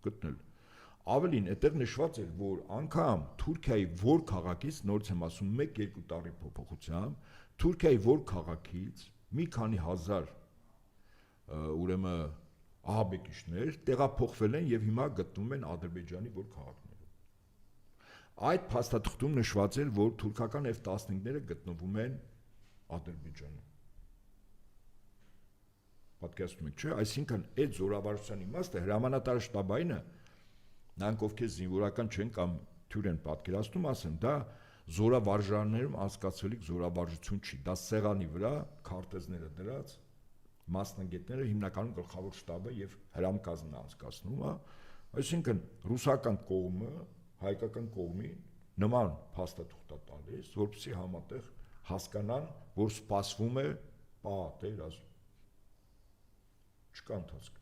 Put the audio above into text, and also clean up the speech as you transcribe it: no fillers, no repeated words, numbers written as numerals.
գտնել։ Ավելին, այդտեղ նշված էր, որ անգամ Թուրքիայի որ քաղաքից, նորից եմ ասում, 1-2 տարի փոփոխությամբ, Թուրքիայի որ քաղաքից մի քանի հազար ուրեմն ահաբեկիչներ տեղափոխվել են եւ հիմա գտնվում են Ադրբեջանի որ քաղաքներում։ Այդ փաստաթղթում նշված էր, որ թուրքական F-15-ները գտնվում են Ադրբեջանում։ Պատկերացնում եք, չէ՞, այսինքն այդ զորավարության իմաստը հրամանատարը շտաբայինը նրանք ովքեր զինվորական չեն կամ թյուր են պատկերացնում, ասեն, դա զորավարժաններում անցկացվելիք զորավարժություն չի, դա սեղանի վրա քարտեզները դրած մասնագետները հիմնականում գլխավոր շտաբը եւ հրամկազմն անցկացնում, այսինքն ռուսական կողմը հայկական կողմին նման փաստաթուղթ է տալիս, որպեսզի համատեղ հասկանան, որ սպասվում է պա, դեր ասում չկա ընթացք։